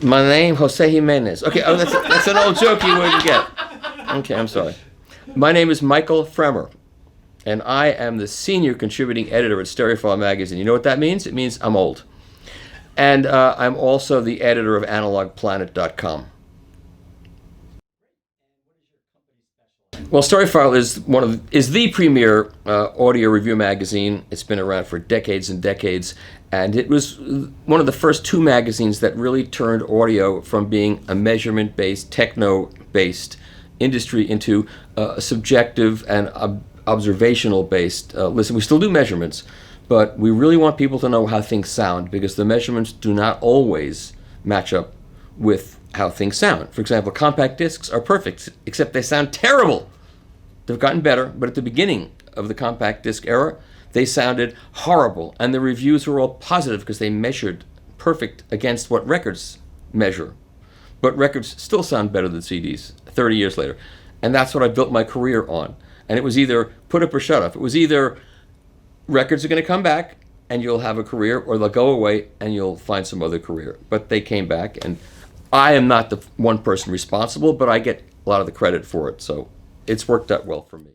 My name, Jose Jimenez. Okay, oh, that's an old joke you wouldn't get. Okay, I'm sorry. My name is Michael Fremer, and I am the senior contributing editor at Stereophile magazine. You know what that means? It means I'm old. And I'm also the editor of AnalogPlanet.com. Well, Stereophile is the premier audio review magazine. It's been around for decades and decades, and it was one of the first two magazines that really turned audio from being a measurement-based, techno-based industry into a subjective and observational-based. Listen, we still do measurements, but we really want people to know how things sound, because the measurements do not always match up with how things sound. For example, compact discs are perfect, except they sound terrible. They've gotten better, but at the beginning of the compact disc era, they sounded horrible, and the reviews were all positive because they measured perfect against what records measure. But records still sound better than CDs 30 years later. And that's what I built my career on. And it was either put up or shut up. It was either records are going to come back and you'll have a career, or they'll go away and you'll find some other career. But they came back, and I am not the one person responsible, but I get a lot of the credit for it. So it's worked out well for me.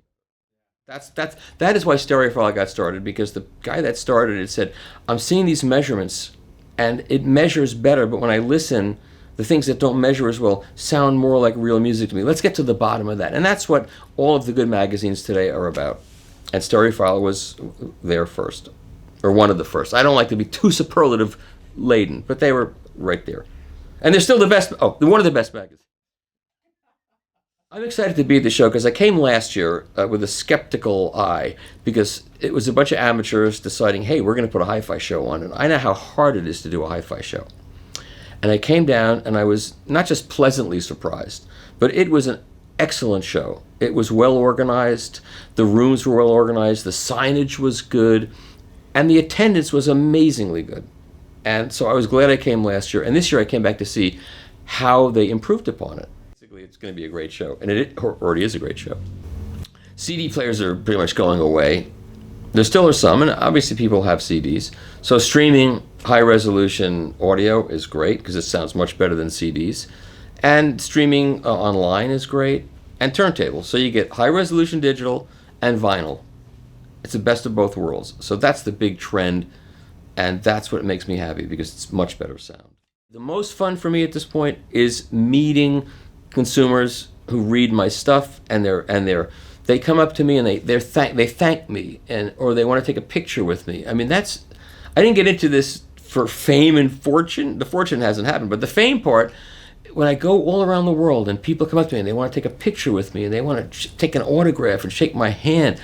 That is why Stereophile got started, because the guy that started it said, I'm seeing these measurements and it measures better, but when I listen, the things that don't measure as well sound more like real music to me. Let's get to the bottom of that. And that's what all of the good magazines today are about. And Stereophile was there first, or one of the first. I don't like to be too superlative laden, but they were right there. And they're still the best, one of the best magazines. I'm excited to be at the show because I came last year with a skeptical eye, because it was a bunch of amateurs deciding, hey, we're going to put a hi-fi show on. And I know how hard it is to do a hi-fi show. And I came down and I was not just pleasantly surprised, but it was an excellent show. It was well organized, the rooms were well organized, the signage was good, and the attendance was amazingly good. And so I was glad I came last year, and this year I came back to see how they improved upon it. Basically, it's going to be a great show, and it already is a great show. CD players are pretty much going away. There still are some, and obviously people have CDs. So streaming high-resolution audio is great because it sounds much better than CDs. And streaming online is great. And turntables. So you get high-resolution digital and vinyl. It's the best of both worlds. So that's the big trend, and that's what makes me happy, because it's much better sound. The most fun for me at this point is meeting consumers who read my stuff, and they come up to me and they thank me, or they want to take a picture with me. I mean, I didn't get into this for fame and fortune. The fortune hasn't happened, but the fame part, when I go all around the world and people come up to me and they want to take a picture with me and they want to take an autograph and shake my hand,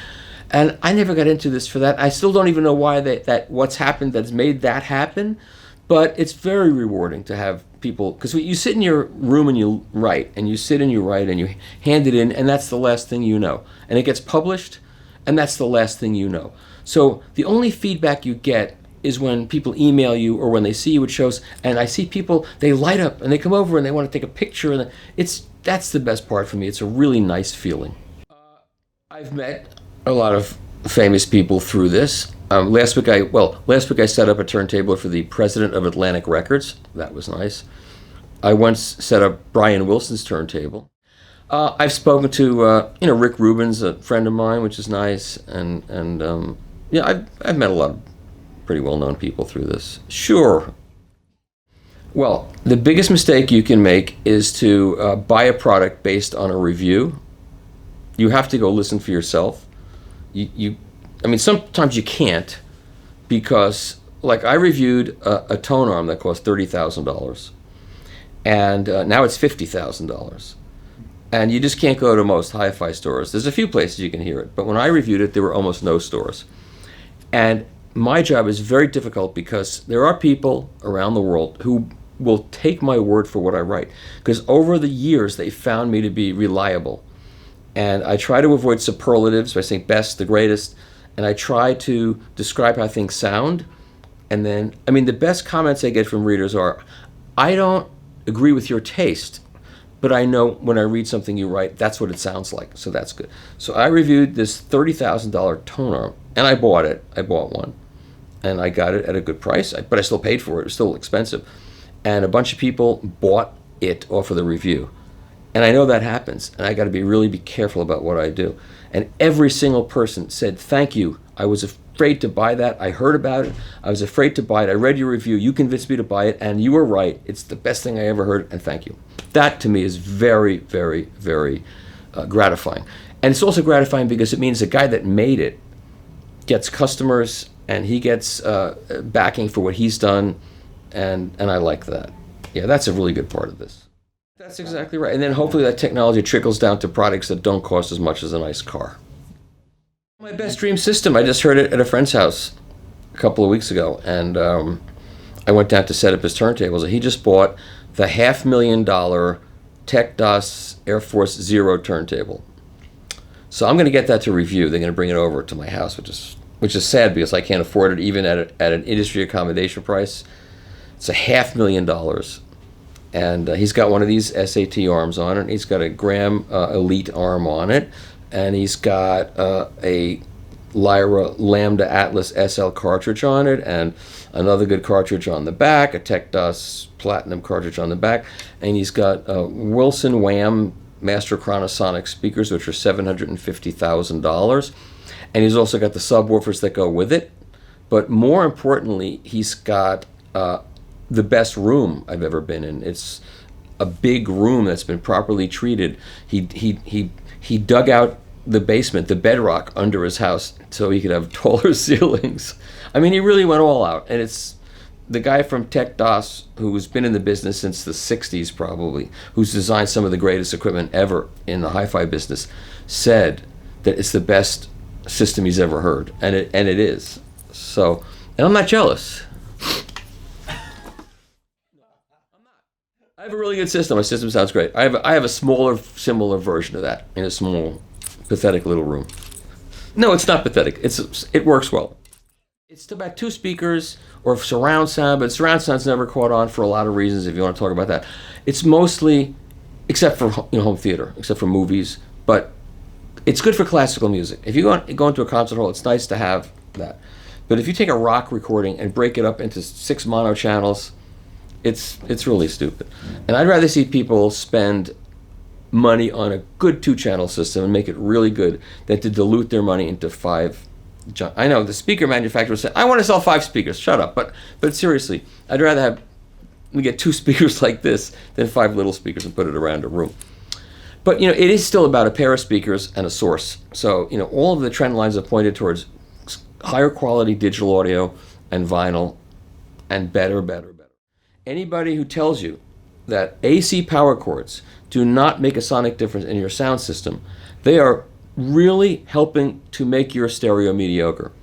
and I never got into this for that. I still don't even know why that what's happened that's made that happen, but it's very rewarding to have people, because you sit in your room and you write, and you sit and you write and you hand it in, and that's the last thing you know. And it gets published, and that's the last thing you know. So the only feedback you get is when people email you or when they see you at shows, and I see people, they light up and they come over and they want to take a picture, and that's the best part for me. It's a really nice feeling. I've met a lot of famous people through this. Last week I set up a turntable for the president of Atlantic Records. That was nice. I once set up Brian Wilson's turntable. I've spoken to Rick Rubin's a friend of mine, which is nice, and I've met a lot of pretty well-known people through this. Sure. Well, the biggest mistake you can make is to buy a product based on a review. You have to go listen for yourself. Sometimes you can't, because, like, I reviewed a tone arm that cost $30,000, and now it's $50,000. And you just can't go to most hi-fi stores. There's a few places you can hear it, but when I reviewed it, there were almost no stores. And my job is very difficult, because there are people around the world who will take my word for what I write, because over the years they found me to be reliable. And I try to avoid superlatives by saying best, the greatest, and I try to describe how things sound. And then, the best comments I get from readers are, I don't agree with your taste, but I know when I read something you write, that's what it sounds like, so that's good. So I reviewed this $30,000 tone arm, and I bought it. I bought one, and I got it at a good price, but I still paid for it. It was still expensive. and a bunch of people bought it off of the review. And I know that happens, and I got to be careful about what I do. And every single person said, "Thank you. I was afraid to buy that. I heard about it. I was afraid to buy it. I read your review. You convinced me to buy it, and you were right. It's the best thing I ever heard, and thank you." That to me is very, very, very gratifying. And it's also gratifying because it means the guy that made it gets customers, and he gets backing for what he's done, and I like that. Yeah, that's a really good part of this. That's exactly right. And then hopefully that technology trickles down to products that don't cost as much as a nice car. My best dream system, I just heard it at a friend's house a couple of weeks ago, and I went down to set up his turntables. He just bought the $500,000 Tech DOS Air Force Zero turntable. So I'm going to get that to review. They're going to bring it over to my house, which is sad because I can't afford it even at an industry accommodation price. It's $500,000. And he's got one of these SAT arms on it. He's got a Graham Elite arm on it. And he's got a Lyra Lambda Atlas SL cartridge on it, and another good cartridge on the back, a Tech DOS Platinum cartridge on the back. And he's got Wilson Wham Master Chronosonic speakers, which are $750,000. And he's also got the subwoofers that go with it. But more importantly, he's got the best room I've ever been in. It's a big room that's been properly treated. He dug out the basement, the bedrock under his house, so he could have taller ceilings. I mean, he really went all out. And it's the guy from Tech DOS, who's been in the business since the 60s probably, who's designed some of the greatest equipment ever in the hi-fi business, said that it's the best system he's ever heard. And it is. So, and I'm not jealous. I have a really good system. My system sounds great. I have a smaller, similar version of that in a small, pathetic little room. No, it's not pathetic. It works well. It's about 2 speakers or surround sound, but surround sound's never caught on for a lot of reasons. If you want to talk about that, it's mostly, except for home theater, except for movies, but it's good for classical music. If you go into a concert hall, it's nice to have that. But if you take a rock recording and break it up into 6 mono channels, it's really stupid. And I'd rather see people spend money on a good 2-channel system and make it really good than to dilute their money into 5. I know the speaker manufacturers say, "I want to sell 5 speakers." Shut up. But seriously, I'd rather we get 2 speakers like this than 5 little speakers and put it around a room. But it is still about a pair of speakers and a source. So all of the trend lines have pointed towards higher quality digital audio and vinyl, and better. Anybody who tells you that AC power cords do not make a sonic difference in your sound system, they are really helping to make your stereo mediocre,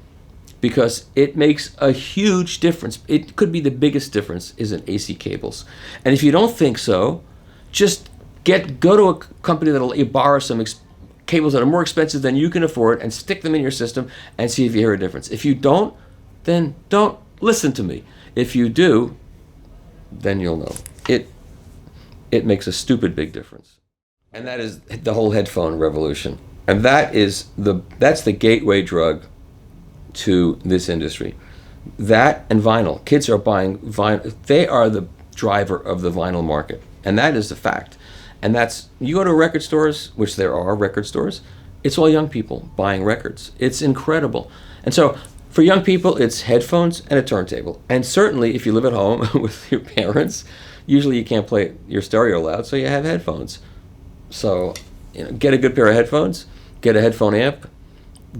because it makes a huge difference. It could be the biggest difference is in AC cables. And if you don't think so, just go to a company that'll let you borrow some cables that are more expensive than you can afford and stick them in your system and see if you hear a difference. If you don't, then don't listen to me. If you do, then you'll know. It makes a stupid big difference. And that is the whole headphone revolution. And that's the gateway drug to this industry. That and vinyl. Kids are buying vinyl. They are the driver of the vinyl market. And that is the fact. And you go to record stores, which there are record stores, it's all young people buying records. It's incredible. And so for young people, it's headphones and a turntable. And certainly if you live at home with your parents, usually you can't play your stereo loud, so you have headphones. So get a good pair of headphones, get a headphone amp,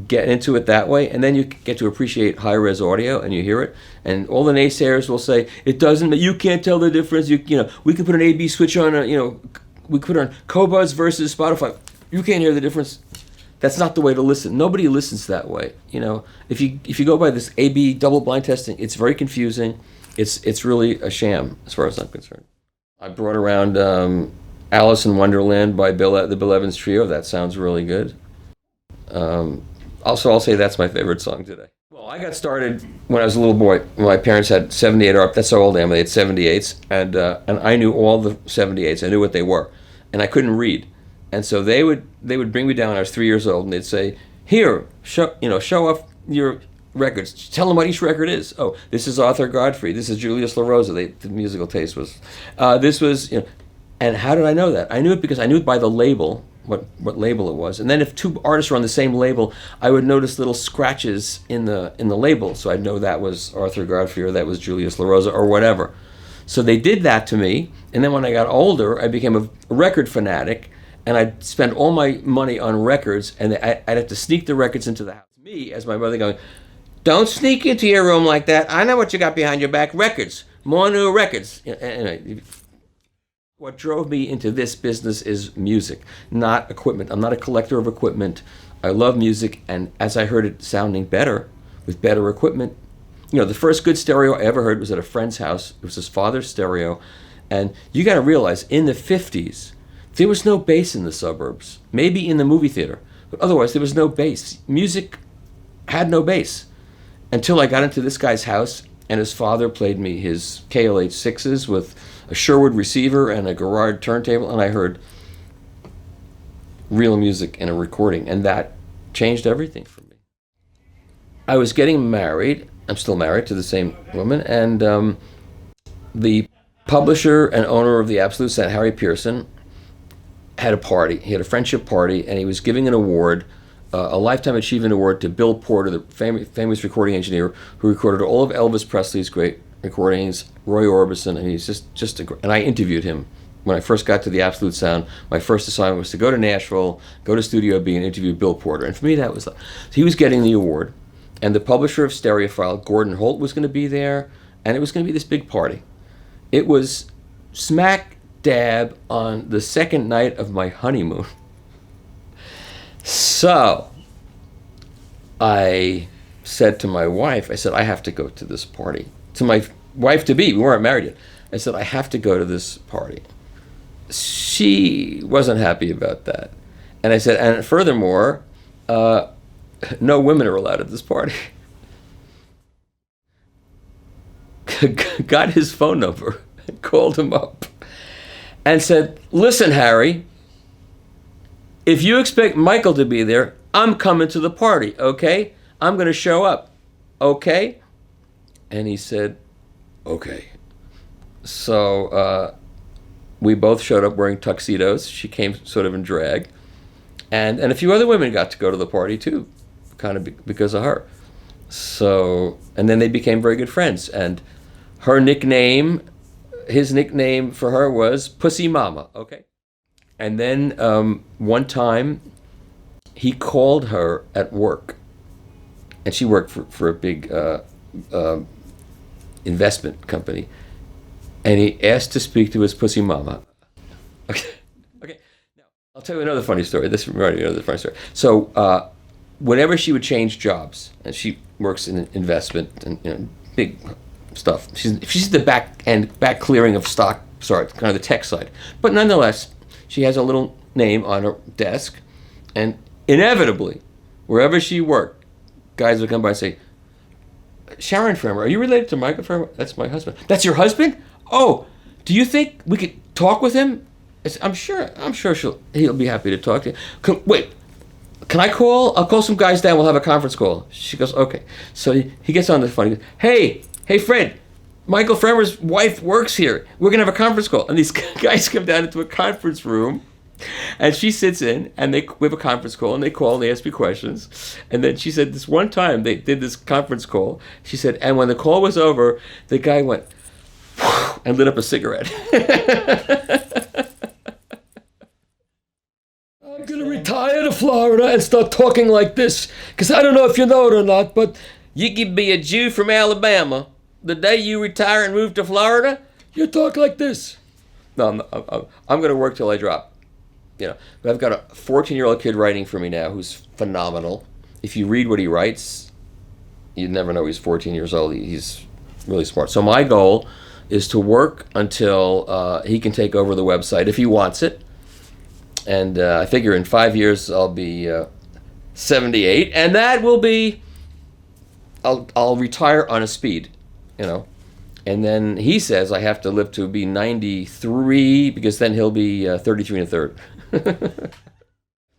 get into it that way, and then you get to appreciate high-res audio, and you hear it. And all the naysayers will say, it doesn't, you can't tell the difference. We can put an A/B switch on, we could put on Qobuz versus Spotify. You can't hear the difference. That's not the way to listen. Nobody listens that way. If you go by this A/B double-blind testing, it's very confusing. It's really a sham as far as I'm concerned. I brought around Alice in Wonderland by the Bill Evans Trio. That sounds really good. Also, I'll say that's my favorite song today. Well, I got started when I was a little boy. My parents had 78 ARP. That's how old I am. They had 78s, and I knew all the 78s. I knew what they were, and I couldn't read. And so they would bring me down. I was 3 years old, and they'd say, "Here, show off your records. Tell them what each record is. Oh, this is Arthur Godfrey. This is Julius LaRosa. The musical taste was. This was, and how did I know that? I knew it because I knew it by the label, what label it was. And then if two artists were on the same label, I would notice little scratches in the label, so I'd know that was Arthur Godfrey or that was Julius LaRosa or whatever. So they did that to me, and then when I got older, I became a record fanatic, and I'd spend all my money on records, and I'd have to sneak the records into the house. Me, as my mother going, don't sneak into your room like that. I know what you got behind your back. Records. More new records. Anyway, what drove me into this business is music, not equipment. I'm not a collector of equipment. I love music, and as I heard it sounding better, with better equipment, the first good stereo I ever heard was at a friend's house. It was his father's stereo. And you got to realize, in the 50s, there was no bass in the suburbs. Maybe in the movie theater. But otherwise, there was no bass. Music had no bass. Until I got into this guy's house, and his father played me his KLH 6s with a Sherwood receiver and a Garrard turntable, and I heard real music in a recording, and that changed everything for me. I was getting married. I'm still married to the same woman, and the publisher and owner of the Absolute Sound, Harry Pearson, had a party. He had a friendship party, and he was giving an award, a Lifetime Achievement Award, to Bill Porter, the famous recording engineer who recorded all of Elvis Presley's great recordings, Roy Orbison, and he's just and I interviewed him when I first got to the Absolute Sound. My first assignment was to go to Nashville, go to Studio B, and interview Bill Porter. And for me, that was so he was getting the award, and the publisher of Stereophile, Gordon Holt, was going to be there, and it was going to be this big party. It was smack dab on the second night of my honeymoon. So I said to my wife, I said, I have to go to this party. To my wife-to-be, we weren't married yet. I said, I have to go to this party. She wasn't happy about that. And I said, and furthermore, no women are allowed at this party. Got his phone number, called him up, and said, listen, Harry, if you expect Michael to be there, I'm coming to the party, okay? I'm going to show up, okay? And he said, okay. So we both showed up wearing tuxedos. She came sort of in drag. And a few other women got to go to the party too, kind of because of her. So, and then they became very good friends. And his nickname for her was Pussy Mama, okay? And then one time, he called her at work, and she worked for a big investment company, and he asked to speak to his Pussy Mama. Okay. Now, I'll tell you another funny story. This reminded me of another funny story. So, whenever she would change jobs, and she works in investment and big stuff, she's the back clearing of stock, sorry, kind of the tech side, but nonetheless, she has a little name on her desk, and inevitably, wherever she worked, guys would come by and say, Sharon Fremer, are you related to Michael Fremer? That's my husband. That's your husband? Oh, do you think we could talk with him? I'm sure he'll be happy to talk to you. Wait, can I call? I'll call some guys down. We'll have a conference call. She goes, okay. So he gets on the phone. He goes, hey, Fred, Michael Fremer's wife works here. We're going to have a conference call. And these guys come down into a conference room, and she sits in, and we have a conference call, and they call, and they ask me questions. And then she said this one time they did this conference call. She said, and when the call was over, the guy went, and lit up a cigarette. I'm going to retire to Florida and start talking like this, because I don't know if you know it or not, but you could be a Jew from Alabama. The day you retire and move to Florida, you talk like this. No, I'm going to work till I drop. But I've got a 14-year-old kid writing for me now who's phenomenal. If you read what he writes, you'd never know he's 14 years old. He's really smart. So my goal is to work until he can take over the website if he wants it. And I figure in 5 years I'll be 78, and that will be, I'll retire on a speed, And then he says I have to live to be 93 because then he'll be 33 and a third.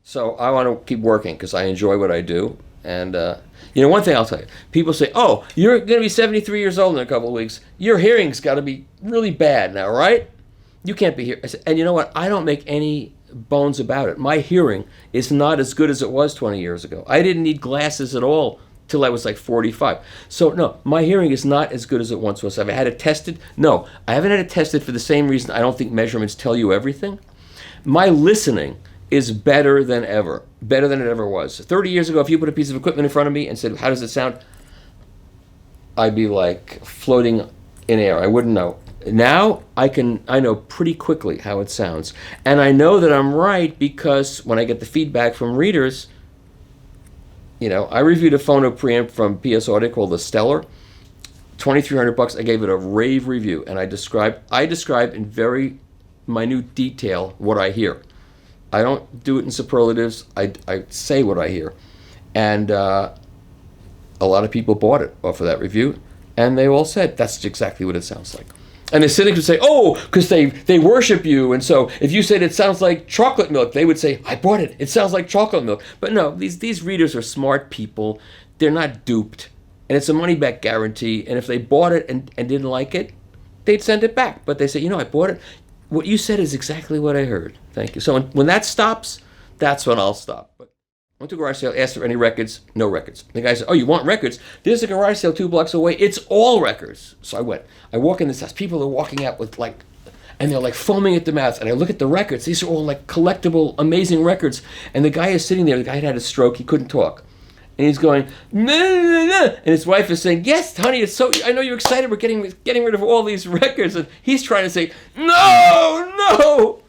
So I want to keep working because I enjoy what I do. And, You know, one thing I'll tell you. People say, oh, you're going to be 73 years old in a couple of weeks. Your hearing's got to be really bad now, right? You can't be here. I said, and you know what? I don't make any bones about it. My hearing is not as good as it was 20 years ago. I didn't need glasses at all till I was like 45. So no, my hearing is not as good as it once was. Have I had it tested? No, I haven't had it tested for the same reason I don't think measurements tell you everything. My listening is better than ever, better than it ever was. 30 years ago, if you put a piece of equipment in front of me and said, how does it sound? I'd be like floating in air. I wouldn't know. Now I know pretty quickly how it sounds. And I know that I'm right because when I get the feedback from readers, you know, I reviewed a phono preamp from PS Audio called the Stellar, $2,300. I gave it a rave review, and I describe in very minute detail what I hear. I don't do it in superlatives. I say what I hear. And a lot of people bought it off of that review, and they all said, that's exactly what it sounds like. And the cynics would say, oh, because they worship you, and so if you said it sounds like chocolate milk, they would say, I bought it. It sounds like chocolate milk. But no, these readers are smart people. They're not duped. And it's a money-back guarantee. And if they bought it and didn't like it, they'd send it back. But they say, you know, I bought it. What you said is exactly what I heard. Thank you. So when that stops, that's when I'll stop. But I went to a garage sale, asked for any records, no records. The guy said, oh, you want records? There's a garage sale 2 blocks away. It's all records. So I went. I walk in this house. People are walking out with and they're like foaming at the mouth. And I look at the records. These are all like collectible, amazing records. And the guy is sitting there. The guy had a stroke. He couldn't talk. And he's going, no, no, no. And his wife is saying, yes, honey, it's so, I know you're excited. We're getting rid of all these records. And he's trying to say, no, no.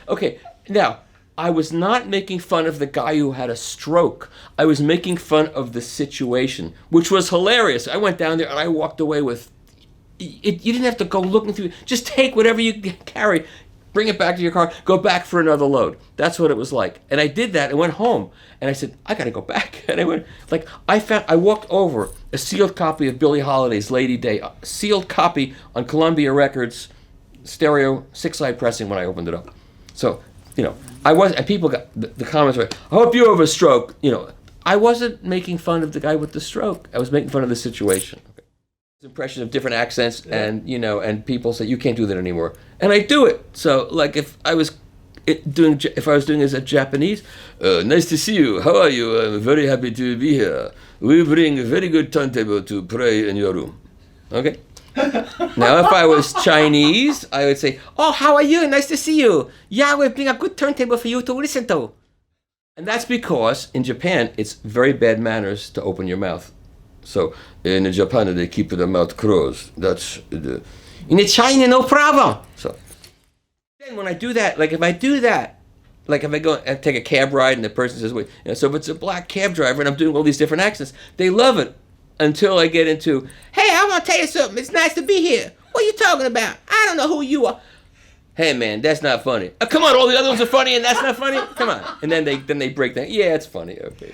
Okay, now, I was not making fun of the guy who had a stroke. I was making fun of the situation, which was hilarious. I went down there and I walked away with, you didn't have to go looking through, just take whatever you carry, bring it back to your car, go back for another load. That's what it was like. And I did that and went home. And I said, I got to go back. And I went, I walked over a sealed copy of Billie Holiday's Lady Day, a sealed copy on Columbia Records, stereo, 6-side pressing when I opened it up. So, you know, and people got, the comments were, I hope you have a stroke. You know, I wasn't making fun of the guy with the stroke. I was making fun of the situation. Impression of different accents, and you know, and people say you can't do that anymore, and I do it. So, like if I was doing as a Japanese, nice to see you. How are you? I'm very happy to be here. We bring a very good turntable to play in your room. Okay. Now, if I was Chinese, I would say, oh, how are you? Nice to see you. Yeah, we bring a good turntable for you to listen to. And that's because in Japan, it's very bad manners to open your mouth. So in Japan, they keep their mouth closed. That's in China, no problem. So then when I do that, like if I go and take a cab ride and the person says, wait, you know, so if it's a black cab driver and I'm doing all these different accents, they love it until I get into, hey, I want to tell you something. It's nice to be here. What are you talking about? I don't know who you are. Hey man, that's not funny. Come on, all the other ones are funny and that's not funny. Come on. And then they break down. Yeah, it's funny. Okay.